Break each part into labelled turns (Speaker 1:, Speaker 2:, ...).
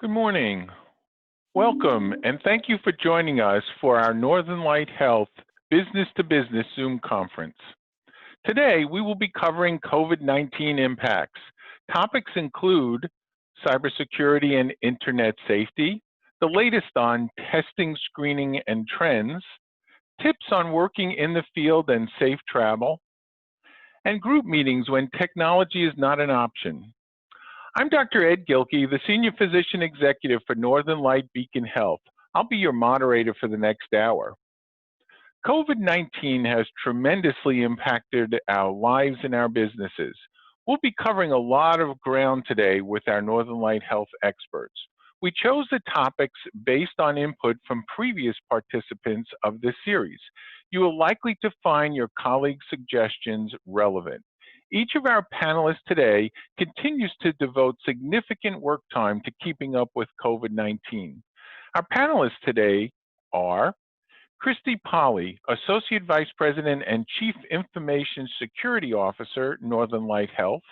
Speaker 1: Good morning. Welcome, and thank you for joining us for our Northern Light Health Business to Business Zoom conference. Today, we will be covering COVID-19 impacts. Topics include cybersecurity and internet safety, the latest on testing, screening, and trends, tips on working in the field and safe travel, and group meetings when technology is not an option. I'm Dr. Ed Gilkey, the Senior Physician Executive for Northern Light Beacon Health. I'll be your moderator for the next hour. COVID-19 has tremendously impacted our lives and our businesses. We'll be covering a lot of ground today with our Northern Light Health experts. We chose the topics based on input from previous participants of this series. You are likely to find your colleagues' suggestions relevant. Each of our panelists today continues to devote significant work time to keeping up with COVID-19. Our panelists today are Christy Polly, Associate Vice President and Chief Information Security Officer, Northern Light Health,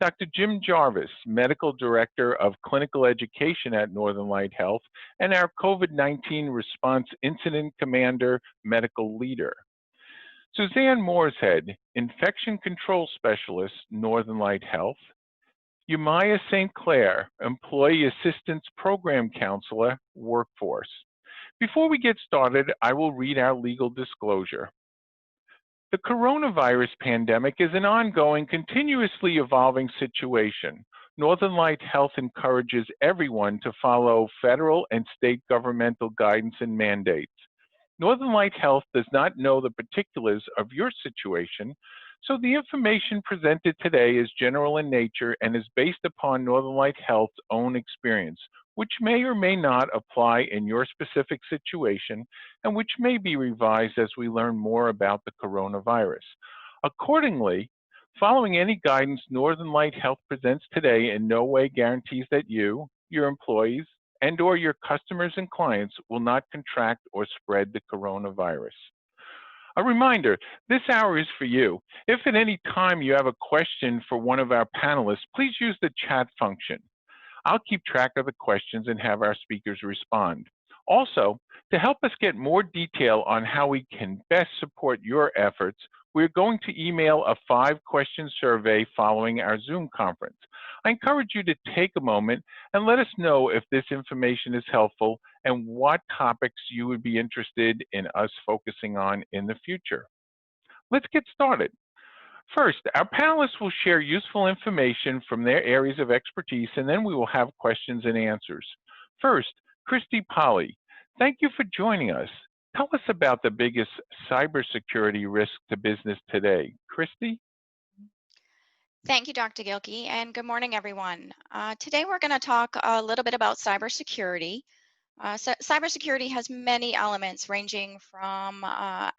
Speaker 1: Dr. Jim Jarvis, Medical Director of Clinical Education at Northern Light Health, and our COVID-19 Response Incident Commander, Medical Leader. Suzanne Mooreshead, Infection Control Specialist, Northern Light Health. Umaya St. Clair, Employee Assistance Program Counselor, Workforce. Before we get started, I will read our legal disclosure. The coronavirus pandemic is an ongoing, continuously evolving situation. Northern Light Health encourages everyone to follow federal and state governmental guidance and mandates. Northern Light Health does not know the particulars of your situation, so the information presented today is general in nature and is based upon Northern Light Health's own experience, which may or may not apply in your specific situation and which may be revised as we learn more about the coronavirus. Accordingly, following any guidance Northern Light Health presents today in no way guarantees that you, your employees, and/or your customers and clients will not contract or spread the coronavirus. A reminder, this hour is for you. If at any time you have a question for one of our panelists, please use the chat function. I'll keep track of the questions and have our speakers respond. Also, to help us get more detail on how we can best support your efforts, we're going to email a 5-question survey following our Zoom conference. I encourage you to take a moment and let us know if this information is helpful and what topics you would be interested in us focusing on in the future. Let's get started. First, our panelists will share useful information from their areas of expertise, and then we will have questions and answers. First, Christy Polly, thank you for joining us. Tell us about the biggest cybersecurity risk to business today. Christy?
Speaker 2: Thank you, Dr. Gilkey, and good morning, everyone. Today we're going to talk a little bit about cybersecurity. Cybersecurity has many elements ranging from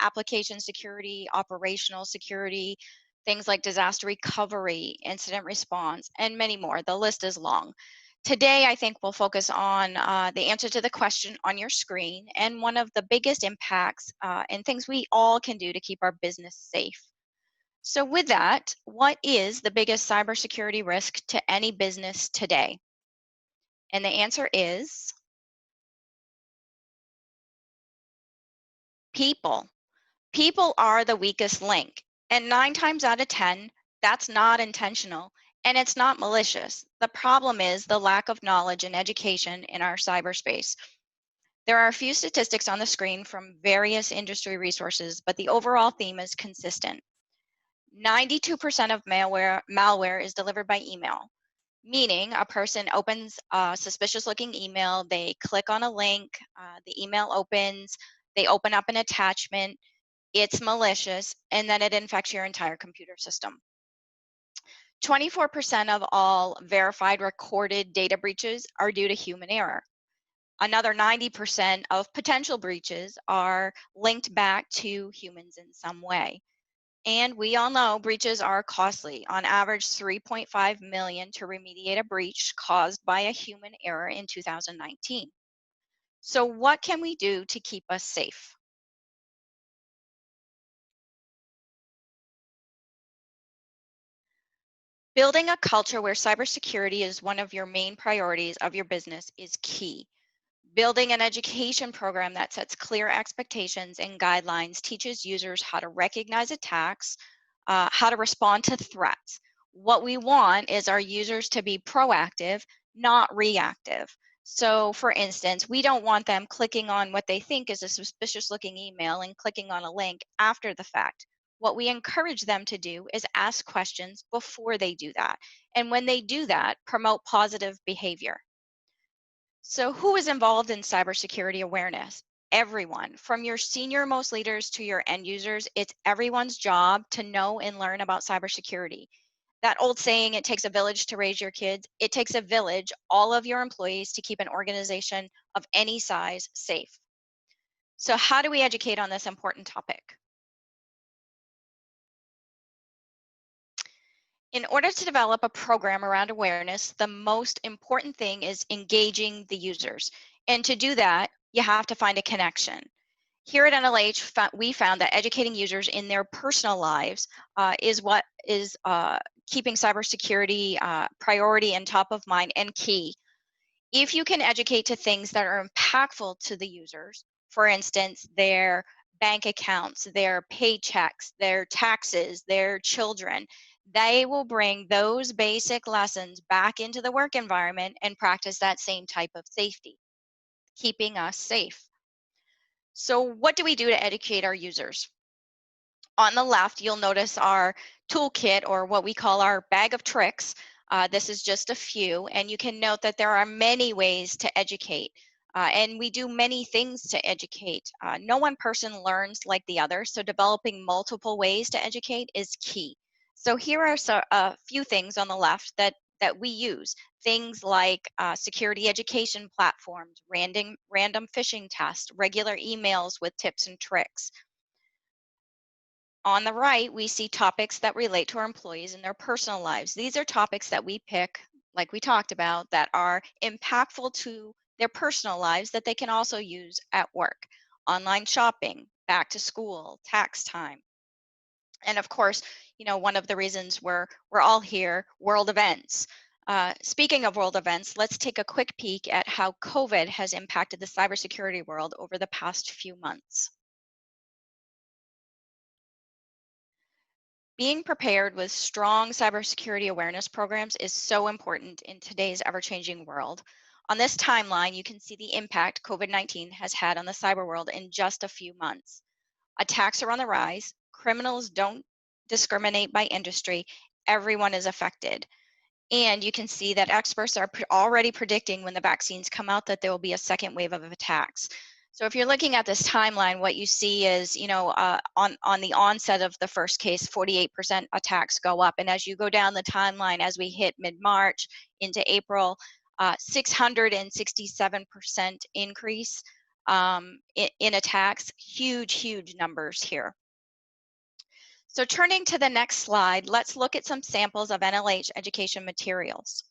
Speaker 2: application security, operational security, things like disaster recovery, incident response, and many more. The list is long. Today, I think we'll focus on the answer to the question on your screen and one of the biggest impacts and things we all can do to keep our business safe. So with that, what is the biggest cybersecurity risk to any business today? And the answer is people. People are the weakest link. And 9 times out of 10, that's not intentional and it's not malicious. The problem is the lack of knowledge and education in our cyberspace. There are a few statistics on the screen from various industry resources, but the overall theme is consistent. 92% of malware is delivered by email, meaning a person opens a suspicious looking email, they click on a link, the email opens, they open up an attachment, it's malicious, and then it infects your entire computer system. 24% of all verified recorded data breaches are due to human error. Another 90% of potential breaches are linked back to humans in some way. And we all know breaches are costly. On average, $3.5 million to remediate a breach caused by a human error in 2019. So what can we do to keep us safe? Building a culture where cybersecurity is one of your main priorities of your business is key. Building an education program that sets clear expectations and guidelines teaches users how to recognize attacks, how to respond to threats. What we want is our users to be proactive, not reactive. So, for instance, we don't want them clicking on what they think is a suspicious looking email and clicking on a link after the fact. What we encourage them to do is ask questions before they do that. And when they do that, promote positive behavior. So, who is involved in cybersecurity awareness? Everyone, from your senior most leaders to your end users. It's everyone's job to know and learn about cybersecurity. That old saying, it takes a village to raise your kids, it takes a village, all of your employees, to keep an organization of any size safe. So, how do we educate on this important topic? In order to develop a program around awareness, the most important thing is engaging the users. And to do that, you have to find a connection. Here at NLH, we found that educating users in their personal lives is what is keeping cybersecurity priority and top of mind and key. If you can educate to things that are impactful to the users, for instance, their bank accounts, their paychecks, their taxes, their children, they will bring those basic lessons back into the work environment and practice that same type of safety, keeping us safe. So, what do we do to educate our users? On the left, you'll notice our toolkit, or what we call our bag of tricks. This is just a few, and you can note that there are many ways to educate. And we do many things to educate. No one person learns like the other, so developing multiple ways to educate is key. So here are a few things on the left that we use. Things like security education platforms, random phishing tests, regular emails with tips and tricks. On the right, we see topics that relate to our employees and their personal lives. These are topics that we pick, like we talked about, that are impactful to their personal lives that they can also use at work. Online shopping, back to school, tax time. And of course, one of the reasons we're all here, world events. Speaking of world events, let's take a quick peek at how COVID has impacted the cybersecurity world over the past few months. Being prepared with strong cybersecurity awareness programs is so important in today's ever-changing world. On this timeline, you can see the impact COVID-19 has had on the cyber world in just a few months. Attacks are on the rise. Criminals don't discriminate by industry. Everyone is affected. And you can see that experts are already predicting when the vaccines come out that there will be a second wave of attacks. So if you're looking at this timeline, what you see is, on the onset of the first case, 48% attacks go up. And as you go down the timeline, as we hit mid-March into April, 667% increase in attacks. Huge, huge numbers here. So turning to the next slide, let's look at some samples of NLH education materials.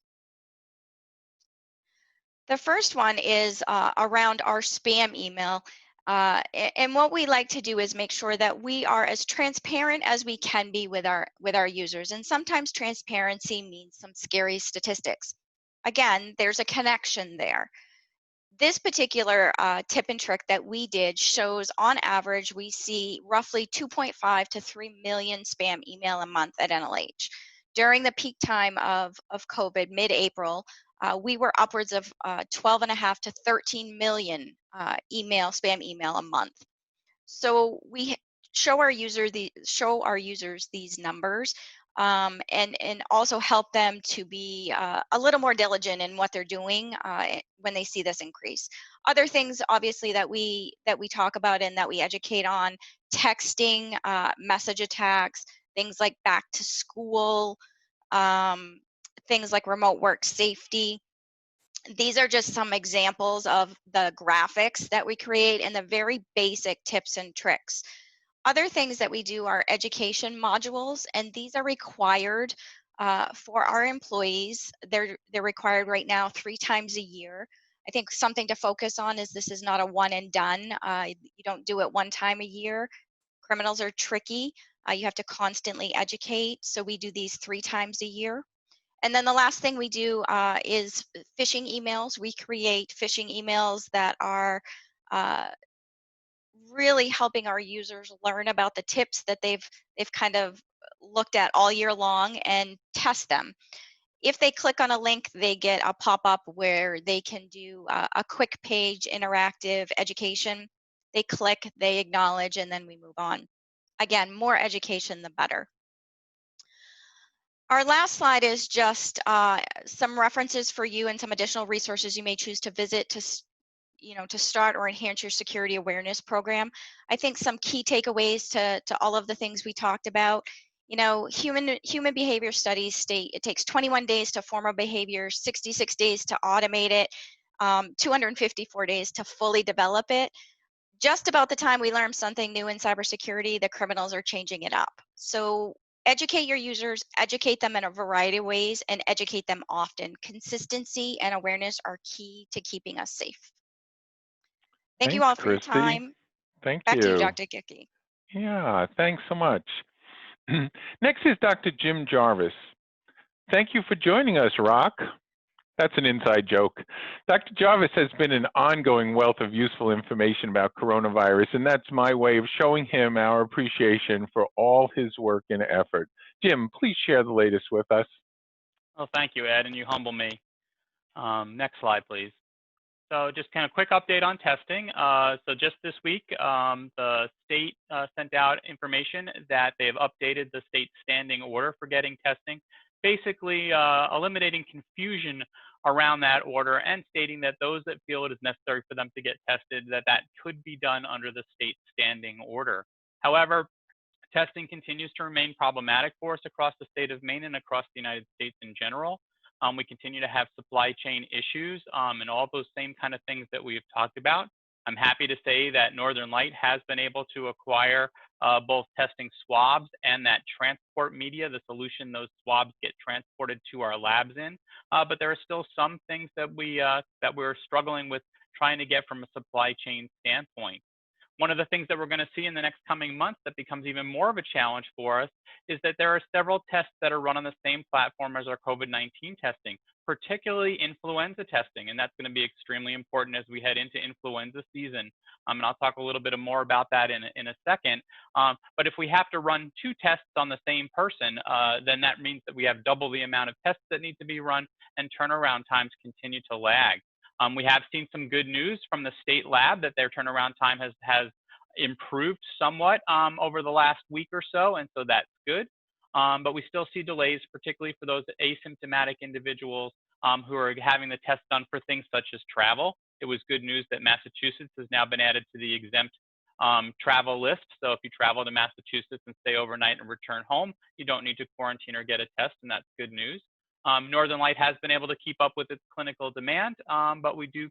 Speaker 2: The first one is around our spam email. And what we like to do is make sure that we are as transparent as we can be with our users. And sometimes transparency means some scary statistics. Again, there's a connection there. This particular tip and trick that we did shows on average we see roughly 2.5 to 3 million spam email a month at NLH. During the peak time of COVID, mid-April, we were upwards of 12.5 to 13 million spam email a month. So we show our users these numbers, and also help them to be a little more diligent in what they're doing when they see this increase. Other things, obviously, that we talk about and that we educate on: texting, message attacks, things like back to school, um, things like remote work safety. These are just some examples of the graphics that we create and the very basic tips and tricks. Other things that we do are education modules, and these are required for our employees. They're required right now 3 times a year. I think something to focus on is this is not a one and done. You don't do it one time a year. Criminals are tricky. You have to constantly educate. So we do these 3 times a year. And then the last thing we do is phishing emails. We create phishing emails that are uh, really helping our users learn about the tips that they've kind of looked at all year long and test them. If they click on a link, they get a pop-up where they can do a quick page interactive education. They click, they acknowledge, and then we move on. Again, more education, the better. Our last slide is just some references for you and some additional resources you may choose to visit to start or enhance your security awareness program. I think some key takeaways to all of the things we talked about. Human behavior studies state it takes 21 days to form a behavior, 66 days to automate it, 254 days to fully develop it. Just about the time we learn something new in cybersecurity, the criminals are changing it up. So educate your users, educate them in a variety of ways, and educate them often. Consistency and awareness are key to keeping us safe. Thank you
Speaker 1: Thanks,
Speaker 2: all for your
Speaker 1: Christy.
Speaker 2: time.
Speaker 1: Thank
Speaker 2: Back to you,
Speaker 1: you.
Speaker 2: Dr. Gicki.
Speaker 1: Yeah, thanks so much. Next is Dr. Jim Jarvis. Thank you for joining us, Rock. That's an inside joke. Dr. Jarvis has been an ongoing wealth of useful information about coronavirus, and that's my way of showing him our appreciation for all his work and effort. Jim, please share the latest with us.
Speaker 3: Well, thank you, Ed, and you humble me. Next slide, please. So just kind of quick update on testing. So just this week, the state sent out information that they have updated the state standing order for getting testing, basically eliminating confusion around that order and stating that those that feel it is necessary for them to get tested, that could be done under the state standing order. However, testing continues to remain problematic for us across the state of Maine and across the United States in general. We continue to have supply chain issues and all those same kind of things that we've talked about. I'm happy to say that Northern Light has been able to acquire both testing swabs and that transport media, the solution those swabs get transported to our labs in. But there are still some things that we're struggling with trying to get from a supply chain standpoint. One of the things that we're going to see in the next coming months that becomes even more of a challenge for us is that there are several tests that are run on the same platform as our COVID-19 testing, particularly influenza testing, and that's going to be extremely important as we head into influenza season. And I'll talk a little bit more about that in a second. But if we have to run 2 tests on the same person, then that means that we have double the amount of tests that need to be run, and turnaround times continue to lag. We have seen some good news from the state lab that their turnaround time has improved somewhat over the last week or so, and so that's good. But we still see delays, particularly for those asymptomatic individuals who are having the test done for things such as travel. It was good news that Massachusetts has now been added to the exempt travel list. So if you travel to Massachusetts and stay overnight and return home, you don't need to quarantine or get a test, and that's good news. Northern Light has been able to keep up with its clinical demand, but we do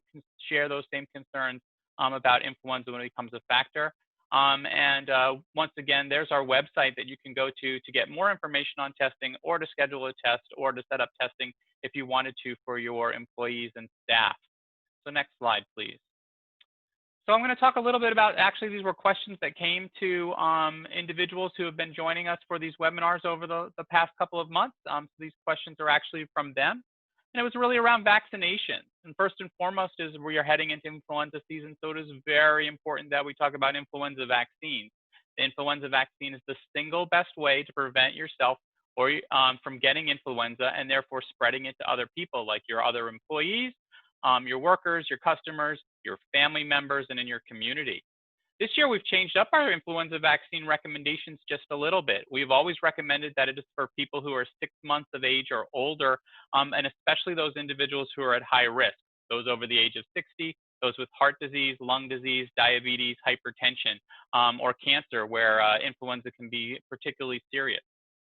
Speaker 3: share those same concerns about influenza when it becomes a factor. Once again, there's our website that you can go to get more information on testing or to schedule a test or to set up testing if you wanted to for your employees and staff. So next slide, please. So I'm going to talk a little bit about, actually, these were questions that came to individuals who have been joining us for these webinars over the past couple of months. So these questions are actually from them. And it was really around vaccination. And first and foremost is we are heading into influenza season, so it is very important that we talk about influenza vaccines. The influenza vaccine is the single best way to prevent yourself or from getting influenza and therefore spreading it to other people, like your other employees, your workers, your customers, your family members, and in your community. This year, we've changed up our influenza vaccine recommendations just a little bit. We've always recommended that it is for people who are 6 months of age or older, and especially those individuals who are at high risk, those over the age of 60, those with heart disease, lung disease, diabetes, hypertension, or cancer, where influenza can be particularly serious.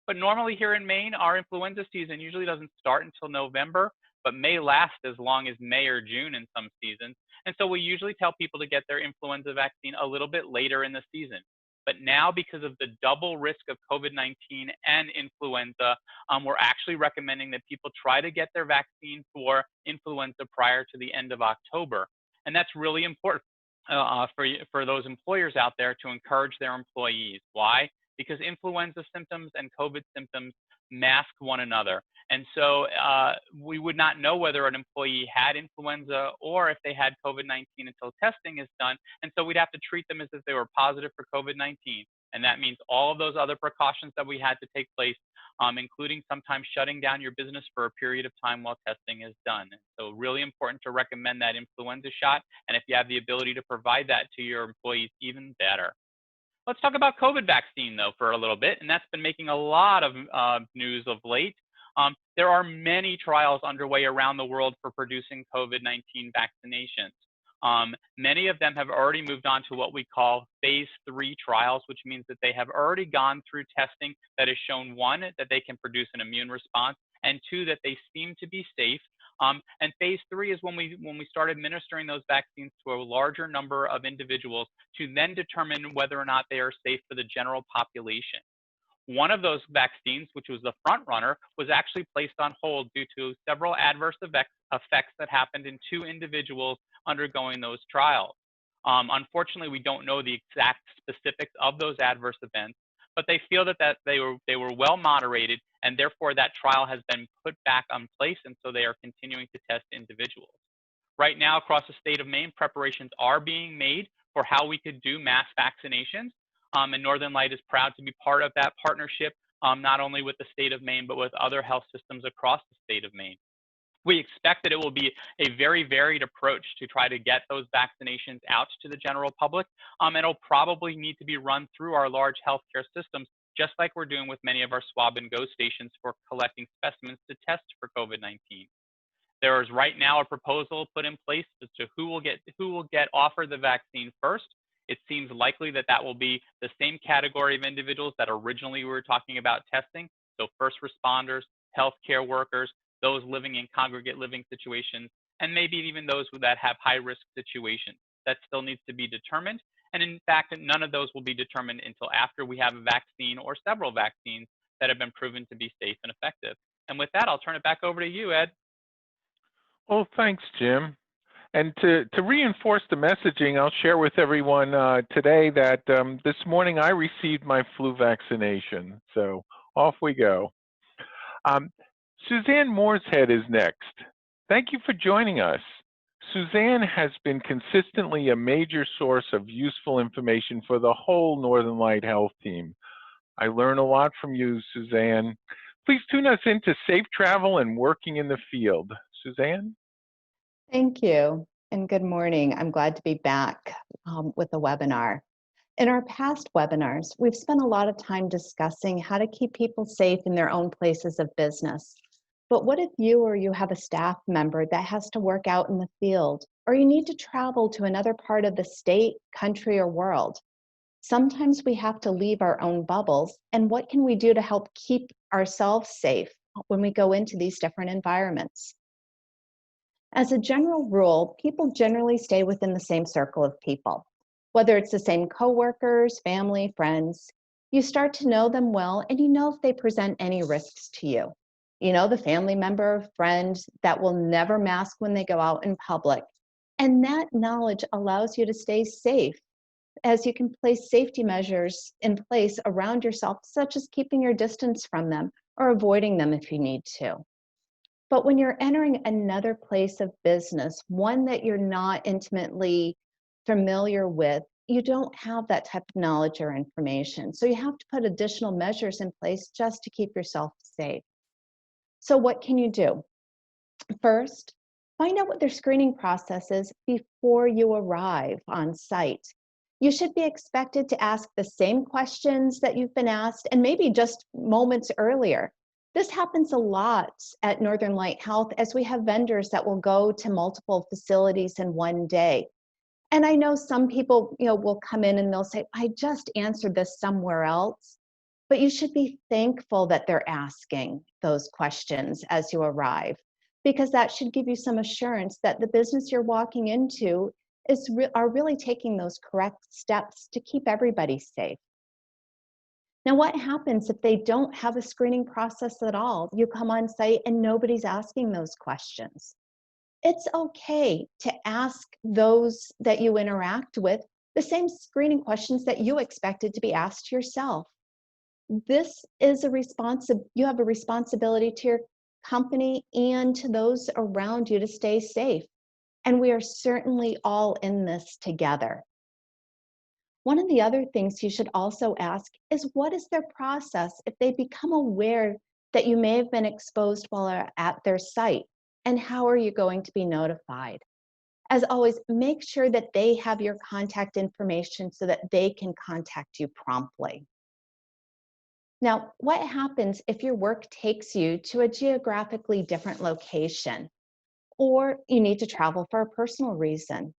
Speaker 3: But normally here in Maine, our influenza season usually doesn't start until November, but may last as long as May or June in some seasons. And so we usually tell people to get their influenza vaccine a little bit later in the season. But now, because of the double risk of COVID-19 and influenza, we're actually recommending that people try to get their vaccine for influenza prior to the end of October. And that's really important for those employers out there to encourage their employees. Why? because influenza symptoms and COVID symptoms mask one another. And so we would not know whether an employee had influenza or if they had COVID-19 until testing is done. And so we'd have to treat them as if they were positive for COVID-19. And that means all of those other precautions that we had to take place, including sometimes shutting down your business for a period of time while testing is done. So really important to recommend that influenza shot. And if you have the ability to provide that to your employees, even better. Let's talk about COVID vaccine, though, for a little bit, and that's been making a lot of news of late. There are many trials underway around the world for producing COVID-19 vaccinations. Many of them have already moved on to what we call phase 3 trials, which means that they have already gone through testing that has shown, 1, that they can produce an immune response, and 2, that they seem to be safe. And phase 3 is when we start administering those vaccines to a larger number of individuals to then determine whether or not they are safe for the general population. One of those vaccines, which was the front runner, was actually placed on hold due to several adverse effects that happened in 2 individuals undergoing those trials. Unfortunately, we don't know the exact specifics of those adverse events, but they feel that they were well moderated, and therefore that trial has been put back on place, and so they are continuing to test individuals. Right now, across the state of Maine, preparations are being made for how we could do mass vaccinations, and Northern Light is proud to be part of that partnership, not only with the state of Maine, but with other health systems across the state of Maine. We expect that it will be a very varied approach to try to get those vaccinations out to the general public. It'll probably need to be run through our large healthcare systems, just like we're doing with many of our swab and go stations for collecting specimens to test for COVID-19. There is right now a proposal put in place as to who will get offered the vaccine first. It seems likely that that will be the same category of individuals that originally we were talking about testing. So first responders, healthcare workers, those living in congregate living situations, and maybe even those that have high-risk situations. That still needs to be determined. And in fact, none of those will be determined until after we have a vaccine or several vaccines that have been proven to be safe and effective. And with that, I'll turn it back over to you, Ed.
Speaker 1: Well, thanks, Jim. And to reinforce the messaging, I'll share with everyone today that this morning I received my flu vaccination. So off we go. Suzanne Mooreshead is next. Thank you for joining us. Suzanne has been consistently a major source of useful information for the whole Northern Light Health team. I learn a lot from you, Suzanne. Please tune us into safe travel and working in the field. Suzanne?
Speaker 4: Thank you, and good morning. I'm glad to be back with the webinar. In our past webinars, we've spent a lot of time discussing how to keep people safe in their own places of business. But what if you have a staff member that has to work out in the field, or you need to travel to another part of the state, country, or world? Sometimes we have to leave our own bubbles, and what can we do to help keep ourselves safe when we go into these different environments? As a general rule, people generally stay within the same circle of people. Whether it's the same coworkers, family, friends, you start to know them well, and you know if they present any risks to you. You know the family member or friend that will never mask when they go out in public. And that knowledge allows you to stay safe, as you can place safety measures in place around yourself, such as keeping your distance from them or avoiding them if you need to. But when you're entering another place of business, one that you're not intimately familiar with, you don't have that type of knowledge or information. So you have to put additional measures in place just to keep yourself safe. So what can you do? First, find out what their screening process is before you arrive on site. You should be expected to ask the same questions that you've been asked, and maybe just moments earlier. This happens a lot at Northern Light Health, as we have vendors that will go to multiple facilities in one day. And I know some people, will come in and they'll say, I just answered this somewhere else. But you should be thankful that they're asking those questions as you arrive, because that should give you some assurance that the business you're walking into are really taking those correct steps to keep everybody safe. Now, what happens if they don't have a screening process at all? You come on site and nobody's asking those questions. It's okay to ask those that you interact with the same screening questions that you expected to be asked yourself. This is you have a responsibility to your company and to those around you to stay safe. And we are certainly all in this together. One of the other things you should also ask is, what is their process if they become aware that you may have been exposed while at their site? And how are you going to be notified? As always, make sure that they have your contact information so that they can contact you promptly. Now, what happens if your work takes you to a geographically different location, or you need to travel for a personal reason?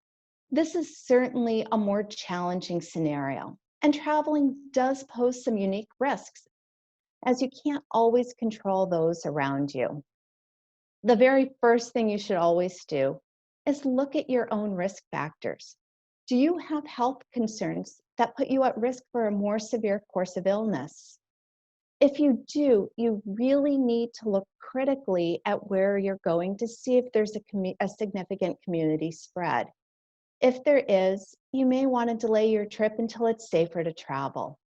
Speaker 4: This is certainly a more challenging scenario, and traveling does pose some unique risks, as you can't always control those around you. The very first thing you should always do is look at your own risk factors. Do you have health concerns that put you at risk for a more severe course of illness? If you do, you really need to look critically at where you're going to see if there's a significant community spread. If there is, you may want to delay your trip until it's safer to travel.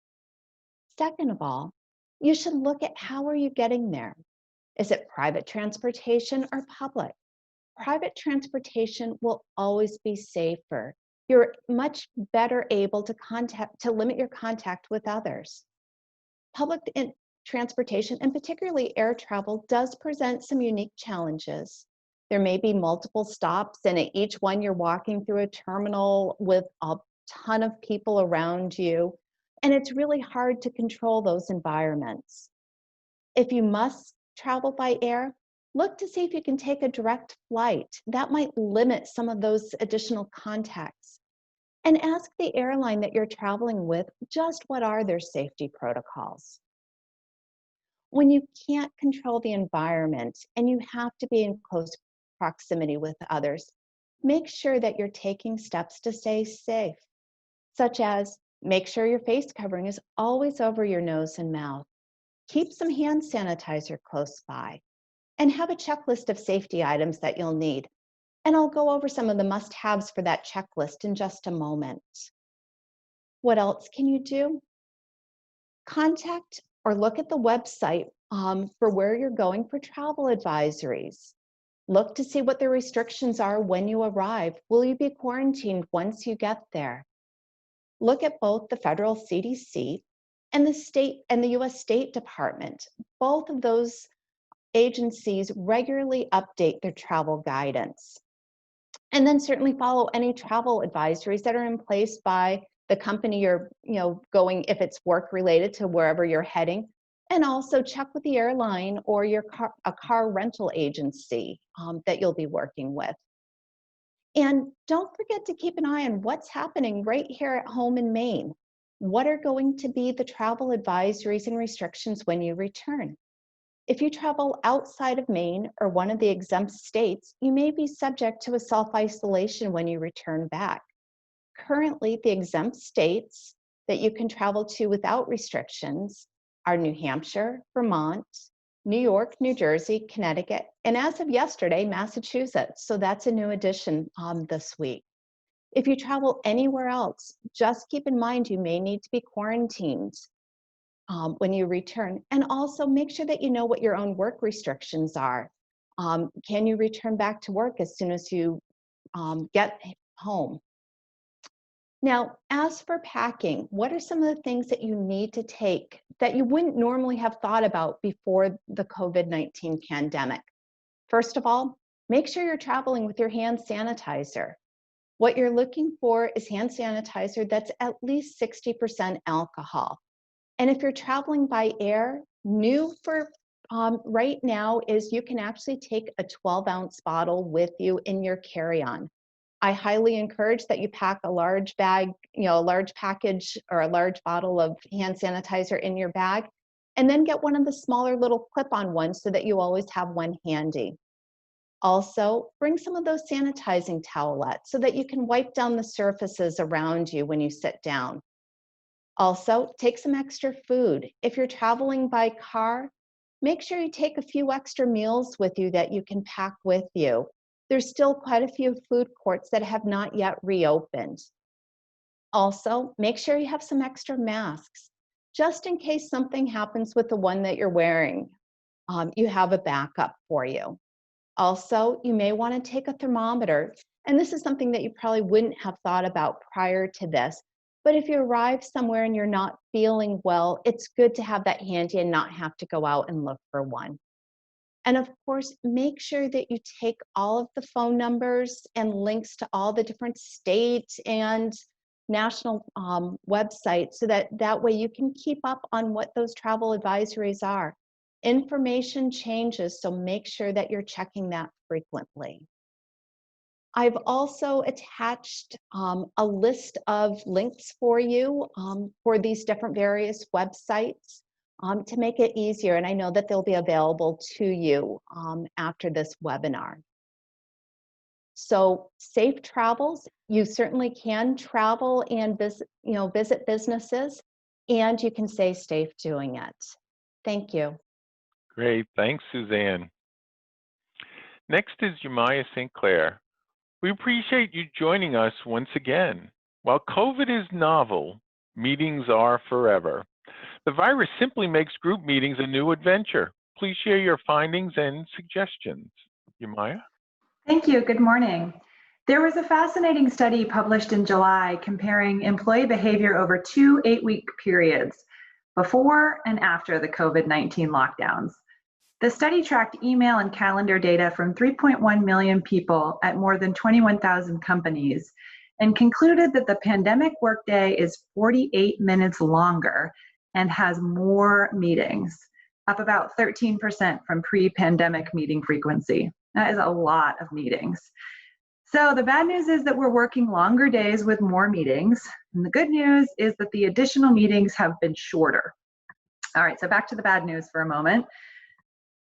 Speaker 4: Second of all, you should look at how are you getting there. Is it private transportation or public? Private transportation will always be safer. You're much better able to limit your contact with others. Public transportation, and particularly air travel, does present some unique challenges. There may be multiple stops, and at each one you're walking through a terminal with a ton of people around you, and it's really hard to control those environments. If you must travel by air, look to see if you can take a direct flight. That might limit some of those additional contacts. And ask the airline that you're traveling with just what are their safety protocols. When you can't control the environment and you have to be in close proximity with others, make sure that you're taking steps to stay safe, such as make sure your face covering is always over your nose and mouth. Keep some hand sanitizer close by, and have a checklist of safety items that you'll need. And I'll go over some of the must-haves for that checklist in just a moment. What else can you do? Contact or look at the website for where you're going for travel advisories. Look to see what the restrictions are when you arrive. Will you be quarantined once you get there? Look at both the federal CDC and the state and the US State Department. Both of those agencies regularly update their travel guidance. And then certainly follow any travel advisories that are in place by the company you're going, if it's work related to wherever you're heading. And also check with the airline or a car rental agency that you'll be working with. And don't forget to keep an eye on what's happening right here at home in Maine. What are going to be the travel advisories and restrictions when you return? If you travel outside of Maine or one of the exempt states, you may be subject to a self-isolation when you return back. Currently, the exempt states that you can travel to without restrictions are New Hampshire, Vermont, New York, New Jersey, Connecticut, and as of yesterday, Massachusetts. So that's a new addition this week. If you travel anywhere else, just keep in mind you may need to be quarantined when you return. And also make sure that you know what your own work restrictions are. Can you return back to work as soon as you get home? Now, as for packing, what are some of the things that you need to take that you wouldn't normally have thought about before the COVID-19 pandemic? First of all, make sure you're traveling with your hand sanitizer. What you're looking for is hand sanitizer that's at least 60% alcohol. And if you're traveling by air, new for right now is you can actually take a 12-ounce bottle with you in your carry-on. I highly encourage that you pack a large bag, a large package or a large bottle of hand sanitizer in your bag, and then get one of the smaller little clip-on ones so that you always have one handy. Also, bring some of those sanitizing towelettes so that you can wipe down the surfaces around you when you sit down. Also, take some extra food. If you're traveling by car, make sure you take a few extra meals with you that you can pack with you. There's still quite a few food courts that have not yet reopened. Also, make sure you have some extra masks. just in case something happens with the one that you're wearing. You have a backup for you. Also, you may want to take a thermometer, and this is something that you probably wouldn't have thought about prior to this, but if you arrive somewhere and you're not feeling well, it's good to have that handy and not have to go out and look for one. And of course, make sure that you take all of the phone numbers and links to all the different state and national websites so that way you can keep up on what those travel advisories are. Information changes, so make sure that you're checking that frequently. I've also attached a list of links for you for these different various websites to make it easier, and I know that they'll be available to you after this webinar. So safe travels, you certainly can travel and visit businesses, and you can stay safe doing it. Thank you.
Speaker 1: Great, thanks, Suzanne. Next is Jemiah St. Clair. We appreciate you joining us once again. While COVID is novel, meetings are forever. The virus simply makes group meetings a new adventure. Please share your findings and suggestions. Jemiah?
Speaker 5: Thank you. Good morning. There was a fascinating study published in July comparing employee behavior over 2 8-week periods before and after the COVID-19 lockdowns. The study tracked email and calendar data from 3.1 million people at more than 21,000 companies and concluded that the pandemic workday is 48 minutes longer and has more meetings, up about 13% from pre-pandemic meeting frequency. That is a lot of meetings. So the bad news is that we're working longer days with more meetings. And the good news is that the additional meetings have been shorter. All right, so back to the bad news for a moment.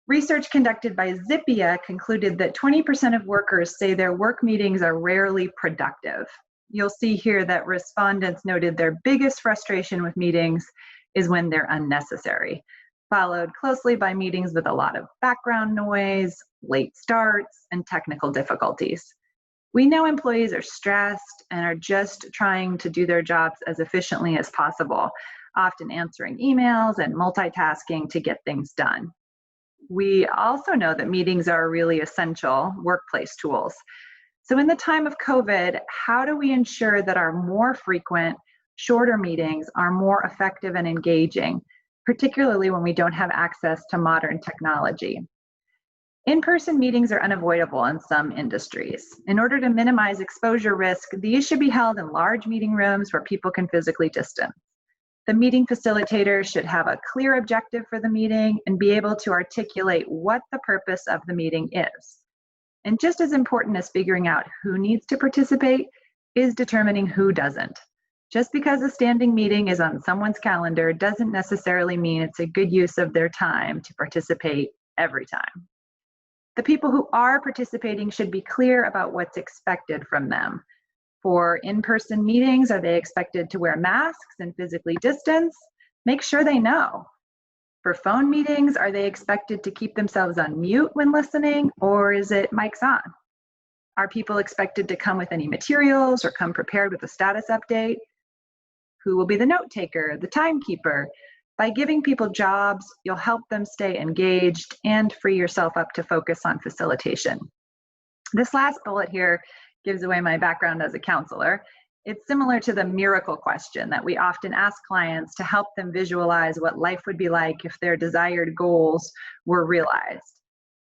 Speaker 5: Research conducted by Zippia concluded that 20% of workers say their work meetings are rarely productive. You'll see here that respondents noted their biggest frustration with meetings is when they're unnecessary, followed closely by meetings with a lot of background noise, late starts, and technical difficulties. We know employees are stressed and are just trying to do their jobs as efficiently as possible, often answering emails and multitasking to get things done. We also know that meetings are really essential workplace tools. So in the time of COVID, how do we ensure that our more frequent, shorter meetings are more effective and engaging, particularly when we don't have access to modern technology? In-person meetings are unavoidable in some industries. In order to minimize exposure risk, these should be held in large meeting rooms where people can physically distance. The meeting facilitator should have a clear objective for the meeting and be able to articulate what the purpose of the meeting is. And just as important as figuring out who needs to participate is determining who doesn't. Just because a standing meeting is on someone's calendar doesn't necessarily mean it's a good use of their time to participate every time. The people who are participating should be clear about what's expected from them. For in-person meetings, are they expected to wear masks and physically distance? Make sure they know. For phone meetings, are they expected to keep themselves on mute when listening, or is it mics on? Are people expected to come with any materials or come prepared with a status update? Who will be the note taker, the timekeeper? By giving people jobs, you'll help them stay engaged and free yourself up to focus on facilitation. This last bullet here gives away my background as a counselor. It's similar to the miracle question that we often ask clients to help them visualize what life would be like if their desired goals were realized.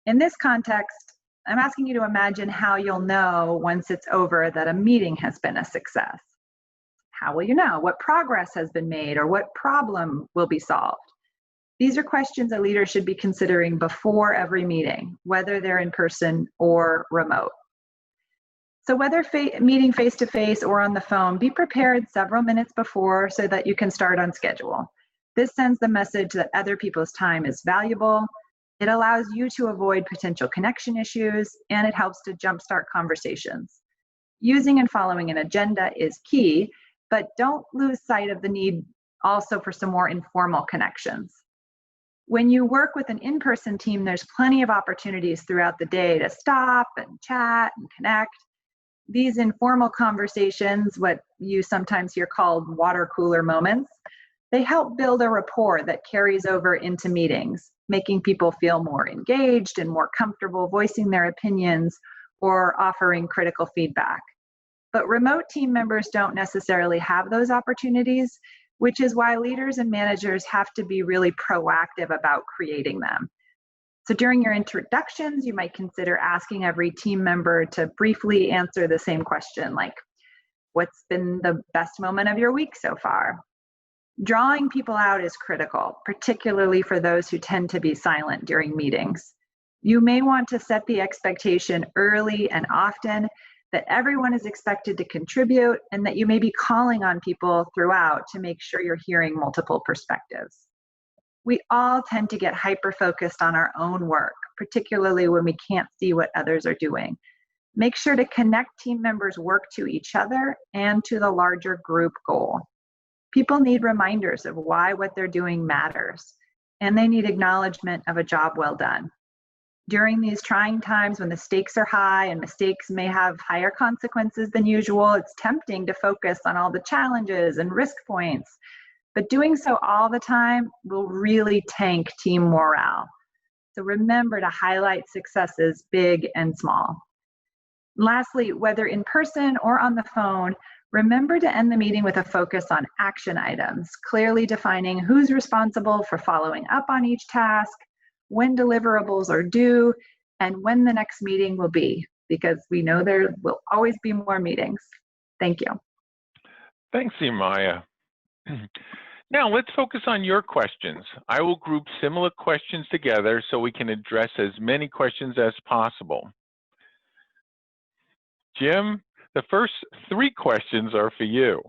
Speaker 5: In this context, I'm asking you to imagine how you'll know once it's over that a meeting has been a success. How will you know? What progress has been made or what problem will be solved? These are questions a leader should be considering before every meeting, whether they're in person or remote. So whether meeting face-to-face or on the phone, be prepared several minutes before so that you can start on schedule. This sends the message that other people's time is valuable. It allows you to avoid potential connection issues, and it helps to jumpstart conversations. Using and following an agenda is key, but don't lose sight of the need also for some more informal connections. When you work with an in-person team, there's plenty of opportunities throughout the day to stop and chat and connect. These informal conversations, what you sometimes hear called water cooler moments, They help build a rapport that carries over into meetings, making people feel more engaged and more comfortable voicing their opinions or offering critical feedback. But remote team members don't necessarily have those opportunities, which is why leaders and managers have to be really proactive about creating them. So during your introductions, you might consider asking every team member to briefly answer the same question, like, what's been the best moment of your week so far? Drawing people out is critical, particularly for those who tend to be silent during meetings. You may want to set the expectation early and often that everyone is expected to contribute and that you may be calling on people throughout to make sure you're hearing multiple perspectives. We all tend to get hyper-focused on our own work, particularly when we can't see what others are doing. Make sure to connect team members' work to each other and to the larger group goal. People need reminders of why what they're doing matters, and they need acknowledgement of a job well done. During these trying times when the stakes are high and mistakes may have higher consequences than usual, it's tempting to focus on all the challenges and risk points, but doing so all the time will really tank team morale. So remember to highlight successes, big and small. Lastly, whether in person or on the phone, remember to end the meeting with a focus on action items, clearly defining who's responsible for following up on each task, when deliverables are due, and when the next meeting will be, because we know there will always be more meetings. Thank you.
Speaker 1: Thanks, Imaya. Now let's focus on your questions. I will group similar questions together so we can address as many questions as possible. Jim, the first 3 questions are for you.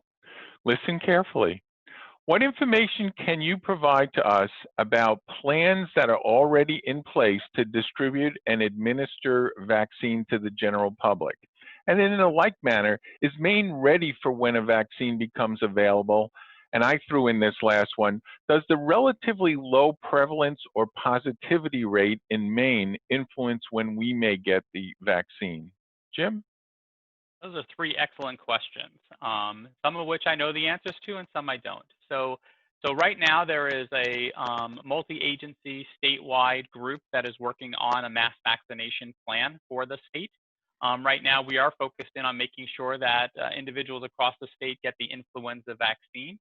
Speaker 1: Listen carefully. What information can you provide to us about plans that are already in place to distribute and administer vaccine to the general public? And then in a like manner, is Maine ready for when a vaccine becomes available? And I threw in this last one, does the relatively low prevalence or positivity rate in Maine influence when we may get the vaccine? Jim?
Speaker 3: Those are 3 excellent questions, some of which I know the answers to and some I don't. So right now there is a multi-agency statewide group that is working on a mass vaccination plan for the state. Right now we are focused in on making sure that individuals across the state get the influenza vaccine.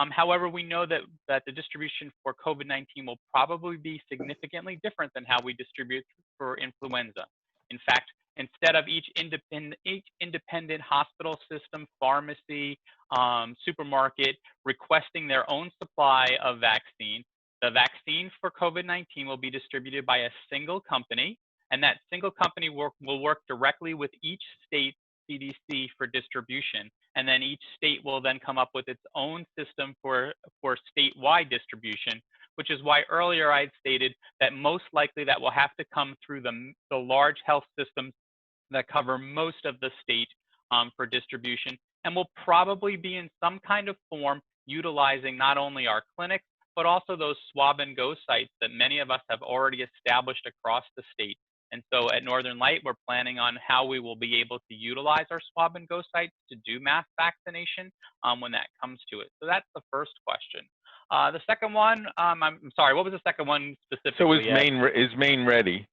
Speaker 3: However, we know that the distribution for COVID-19 will probably be significantly different than how we distribute for influenza. In fact, instead of each independent hospital system, pharmacy, supermarket requesting their own supply of vaccine, the vaccine for COVID-19 will be distributed by a single company, and that single company will work directly with each state CDC for distribution. And then each state will then come up with its own system for statewide distribution, which is why earlier I had stated that most likely that will have to come through the large health systems that cover most of the state for distribution, and will probably be in some kind of form utilizing not only our clinics, but also those swab and go sites that many of us have already established across the state. And so at Northern Light, we're planning on how we will be able to utilize our swab and go sites to do mass vaccination when that comes to it. So that's the first question. The second one, I'm sorry, what was the second one specifically?
Speaker 1: So is Maine ready?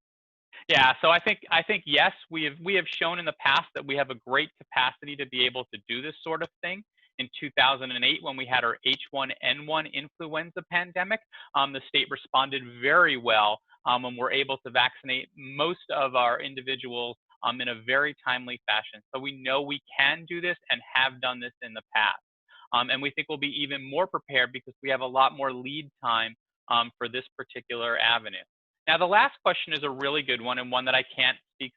Speaker 3: Yeah, so I think yes, we have shown in the past that we have a great capacity to be able to do this sort of thing. In 2008, when we had our H1N1 influenza pandemic, the state responded very well and we're able to vaccinate most of our individuals in a very timely fashion. So we know we can do this and have done this in the past. And we think we'll be even more prepared because we have a lot more lead time for this particular avenue. Now, the last question is a really good one, and one that I can't speak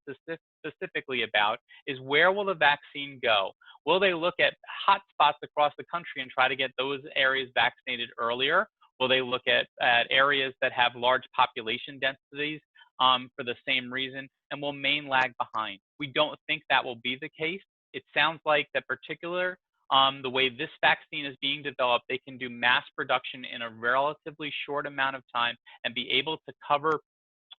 Speaker 3: specifically about, is where will the vaccine go? Will they look at hotspots across the country and try to get those areas vaccinated earlier? Will they look at areas that have large population densities for the same reason? And will Maine lag behind? We don't think that will be the case. It sounds like that particular the way this vaccine is being developed, they can do mass production in a relatively short amount of time and be able to cover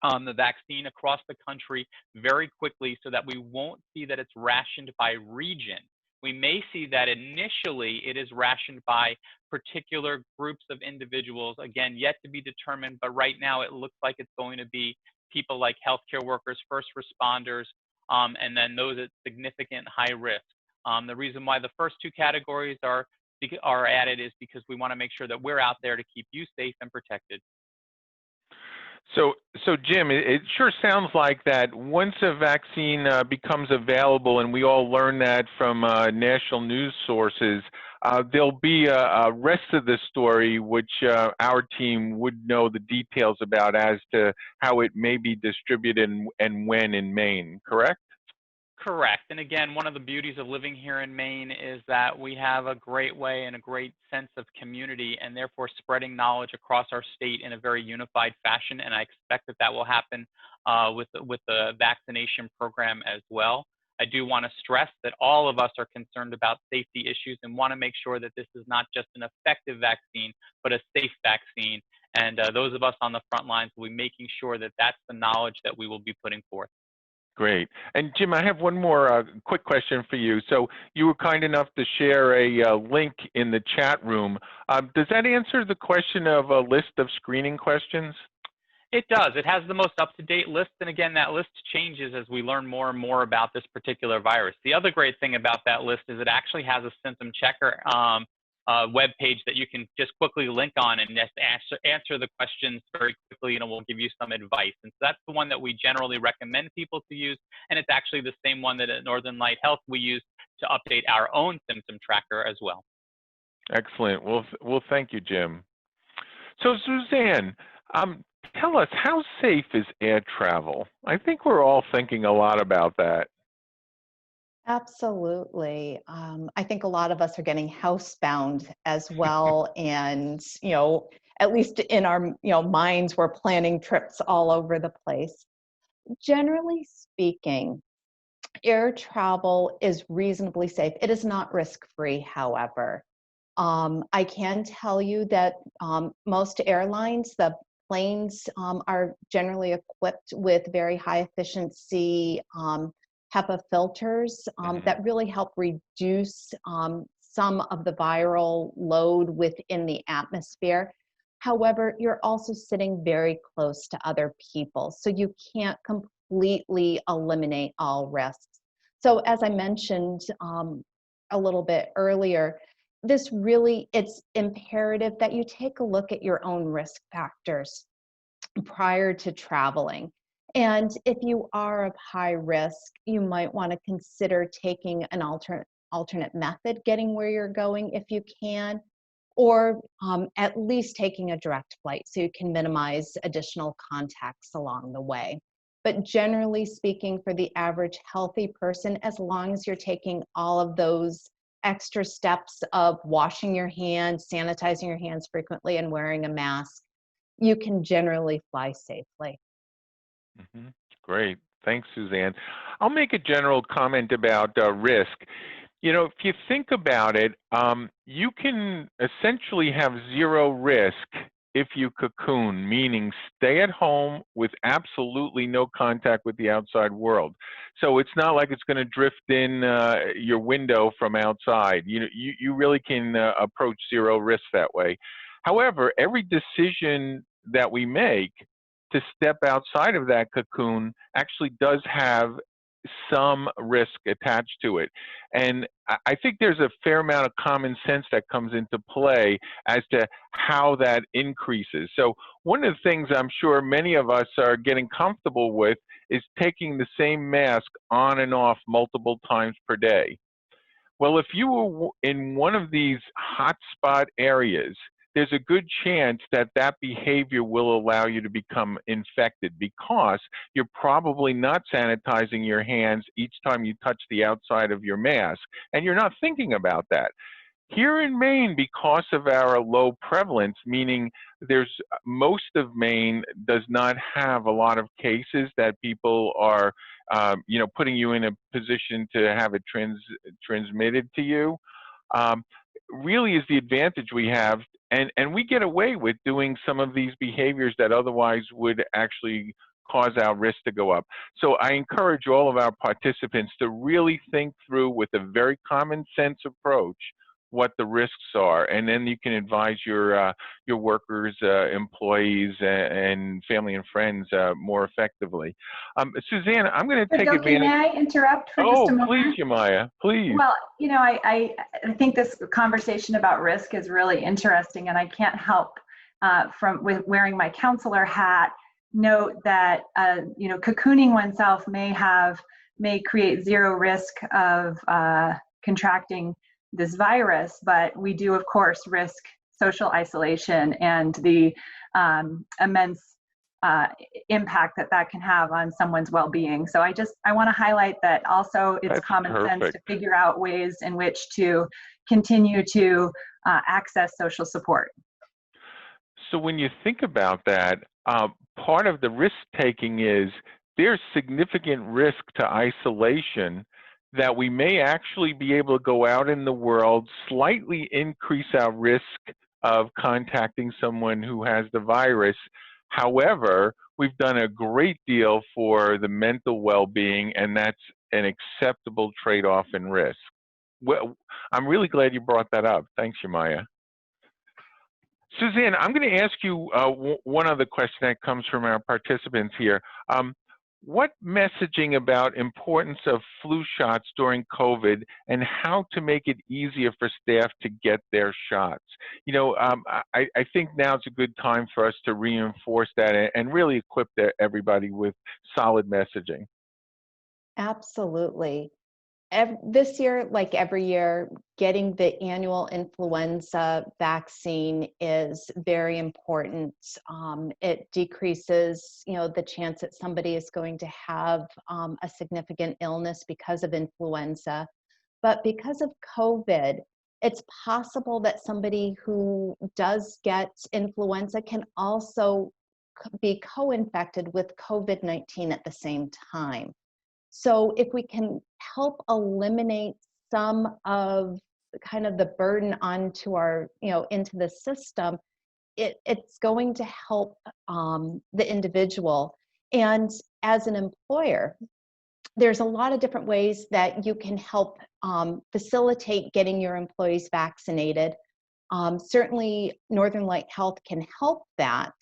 Speaker 3: the vaccine across the country very quickly so that we won't see that it's rationed by region. We may see that initially it is rationed by particular groups of individuals, again, yet to be determined, but right now it looks like it's going to be people like healthcare workers, first responders, and then those at significant high risk. The reason why the first two categories are added is because we want to make sure that we're out there to keep you safe and protected.
Speaker 1: So Jim, it sure sounds like that once a vaccine becomes available, and we all learn that from national news sources, there'll be a rest of the story which our team would know the details about as to how it may be distributed and when in Maine, correct?
Speaker 3: Correct. And again, one of the beauties of living here in Maine is that we have a great way and a great sense of community, and therefore spreading knowledge across our state in a very unified fashion. And I expect that that will happen with the vaccination program as well. I do want to stress that all of us are concerned about safety issues and want to make sure that this is not just an effective vaccine, but a safe vaccine. And those of us on the front lines will be making sure that that's the knowledge that we will be putting forth.
Speaker 1: Great. And Jim, I have one more quick question for you. So you were kind enough to share a link in the chat room. Does that answer the question of a list of screening questions?
Speaker 3: It does. It has the most up-to-date list. And again, that list changes as we learn more and more about this particular virus. The other great thing about that list is it actually has a symptom checker web page that you can just quickly link on and just answer the questions very quickly, and it will give you some advice. And so that's the one that we generally recommend people to use. And it's actually the same one that at Northern Light Health we use to update our own symptom tracker as well.
Speaker 1: Excellent. Well, thank you, Jim. So Suzanne, tell us, how safe is air travel? I think we're all thinking a lot about that.
Speaker 4: Absolutely. I think a lot of us are getting housebound as well. And, at least in our, minds, we're planning trips all over the place. Generally speaking, air travel is reasonably safe. It is not risk-free, however. I can tell you that most airlines, the planes are generally equipped with very high efficiency HEPA filters that really help reduce some of the viral load within the atmosphere. However, you're also sitting very close to other people, so you can't completely eliminate all risks. So as I mentioned a little bit earlier, it's imperative that you take a look at your own risk factors prior to traveling. And if you are of high risk, you might want to consider taking an alternate method getting where you're going if you can, or at least taking a direct flight so you can minimize additional contacts along the way. But generally speaking, for the average healthy person, as long as you're taking all of those extra steps of washing your hands, sanitizing your hands frequently, and wearing a mask, you can generally fly safely.
Speaker 1: Mm-hmm. Great. Thanks, Suzanne. I'll make a general comment about risk. If you think about it, you can essentially have zero risk if you cocoon, meaning stay at home with absolutely no contact with the outside world. So it's not like it's going to drift in your window from outside. You really can approach zero risk that way. However, every decision that we make to step outside of that cocoon actually does have some risk attached to it. And I think there's a fair amount of common sense that comes into play as to how that increases. So one of the things I'm sure many of us are getting comfortable with is taking the same mask on and off multiple times per day. Well, if you were in one of these hotspot areas, there's a good chance that that behavior will allow you to become infected because you're probably not sanitizing your hands each time you touch the outside of your mask, and you're not thinking about that. Here in Maine, because of our low prevalence, meaning most of Maine does not have a lot of cases that people are, putting you in a position to have it transmitted to you, really is the advantage we have. And we get away with doing some of these behaviors that otherwise would actually cause our risk to go up. So I encourage all of our participants to really think through with a very common sense approach what the risks are, and then you can advise your workers, employees, and family and friends more effectively. Suzanne, I'm going to take advantage.
Speaker 5: May I interrupt for just a moment?
Speaker 1: Please, Yamaya, please.
Speaker 5: Well, you know, I think this conversation about risk is really interesting, and I can't help with wearing my counselor hat, note that you know, cocooning oneself may create zero risk of contracting this virus, but we do of course risk social isolation and the immense impact that can have on someone's well-being. So I want to highlight that also it's common sense to figure out ways in which to continue to access social support.
Speaker 1: So when you think about that, part of the risk taking is there's significant risk to isolation that we may actually be able to go out in the world, slightly increase our risk of contacting someone who has the virus. However, we've done a great deal for the mental well-being, and that's an acceptable trade-off in risk. Well, I'm really glad you brought that up. Thanks, Yamaya. Suzanne, I'm going to ask you one other question that comes from our participants here. What messaging about importance of flu shots during COVID and how to make it easier for staff to get their shots? You know, I think now's a good time for us to reinforce that and really equip everybody with solid messaging.
Speaker 4: Absolutely. This year, like every year, getting the annual influenza vaccine is very important. It decreases, you know, the chance that somebody is going to have a significant illness because of influenza. But because of COVID, it's possible that somebody who does get influenza can also be co-infected with COVID-19 at the same time. So if we can help eliminate some of kind of the burden onto our, you know, into the system, it's going to help the individual. And as an employer, there's a lot of different ways that you can help facilitate getting your employees vaccinated. Certainly, Northern Light Health can help that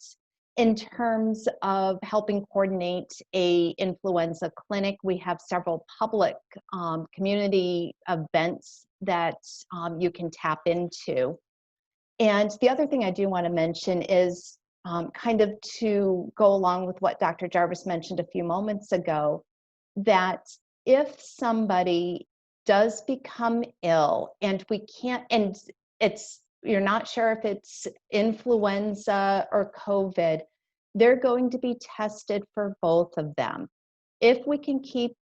Speaker 4: in terms of helping coordinate a influenza clinic. We have several public community events that you can tap into. And the other thing I do want to mention is kind of to go along with what Dr. Jarvis mentioned a few moments ago, that if somebody does become ill and we can't, and you're not sure if it's influenza or COVID, they're going to be tested for both of them. If we can keep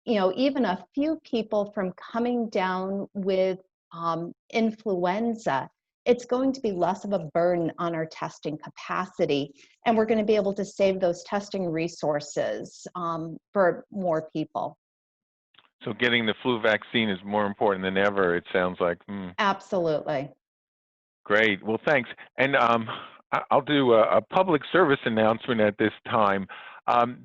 Speaker 4: even a few people from coming down with influenza, it's going to be less of a burden on our testing capacity, and we're going to be able to save those testing resources for more people.
Speaker 1: So getting the flu vaccine is more important than ever, it sounds like.
Speaker 4: Absolutely.
Speaker 1: Great. Well, thanks. And I'll do a public service announcement at this time.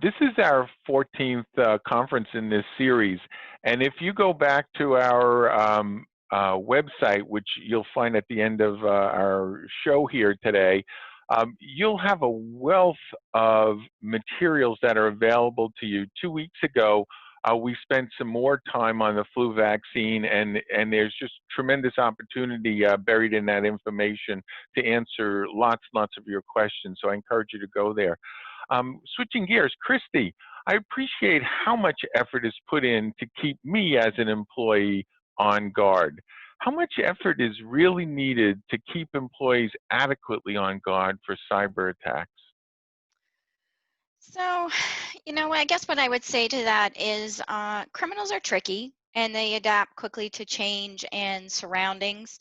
Speaker 1: This is our 14th conference in this series. And if you go back to our website, which you'll find at the end of our show here today, you'll have a wealth of materials that are available to you. 2 weeks ago, we spent some more time on the flu vaccine, and there's just tremendous opportunity buried in that information to answer lots of your questions. So I encourage you to go there. Switching gears, Christy, I appreciate how much effort is put in to keep me as an employee on guard. How much effort is really needed to keep employees adequately on guard for cyber attacks?
Speaker 2: So, you know, I guess what I would say to that is criminals are tricky and they adapt quickly to change and surroundings.